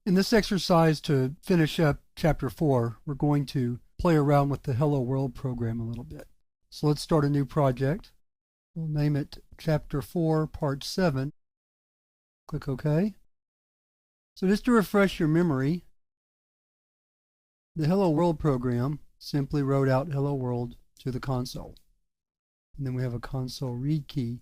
In this exercise to finish up Chapter 4, we're going to play around with the Hello World program a little bit. So let's start a new project. We'll name it Chapter 4, Part 7. Click OK. So just to refresh your memory, the Hello World program simply wrote out Hello World to the console. And then we have a console read key.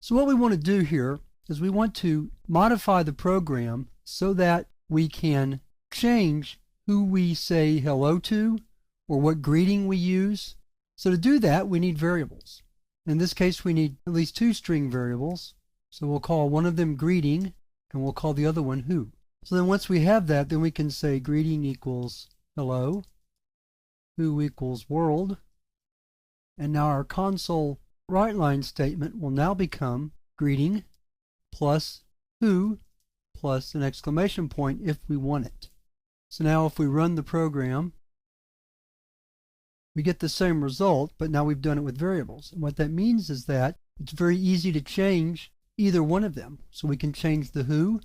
So what we want to do here is we want to modify the program so that we can change who we say hello to or what greeting we use. So to do that, we need variables. In this case, we need at least two string variables. So we'll call one of them greeting and we'll call the other one who. So then once we have that, then we can say greeting equals hello, who equals world. And now our console write line statement will now become greeting plus who plus an exclamation point if we want it. So now if we run the program, we get the same result, but now we've done it with variables. And what that means is that it's very easy to change either one of them. So we can change the who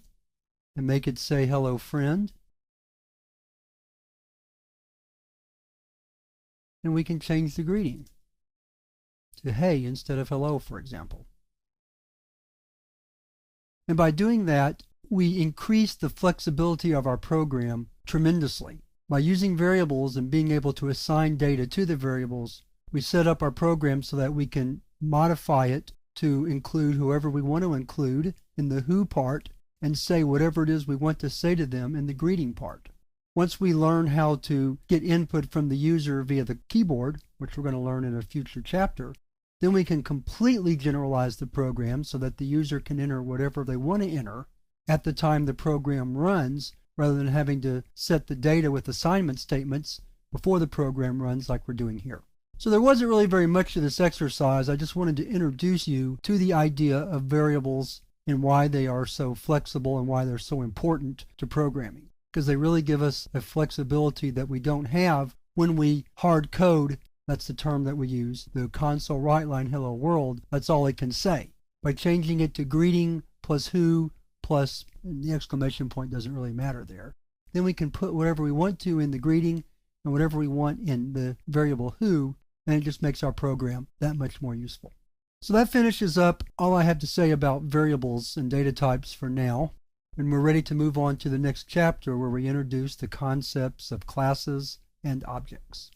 and make it say hello friend. And we can change the greeting to hey instead of hello, for example. And by doing that, we increase the flexibility of our program tremendously. By using variables and being able to assign data to the variables, we set up our program so that we can modify it to include whoever we want to include in the who part and say whatever it is we want to say to them in the greeting part. Once we learn how to get input from the user via the keyboard, which we're going to learn in a future chapter, then we can completely generalize the program so that the user can enter whatever they want to enter at the time the program runs, rather than having to set the data with assignment statements before the program runs like we're doing here. So there wasn't really very much to this exercise. I just wanted to introduce you to the idea of variables and why they are so flexible and why they're so important to programming, because they really give us a flexibility that we don't have when we hard code. That's the term that we use, the console write line hello world. That's all it can say. By changing it to greeting plus who plus the exclamation point doesn't really matter there. Then we can put whatever we want to in the greeting and whatever we want in the variable who, and it just makes our program that much more useful. So that finishes up all I have to say about variables and data types for now. And we're ready to move on to the next chapter where we introduce the concepts of classes and objects.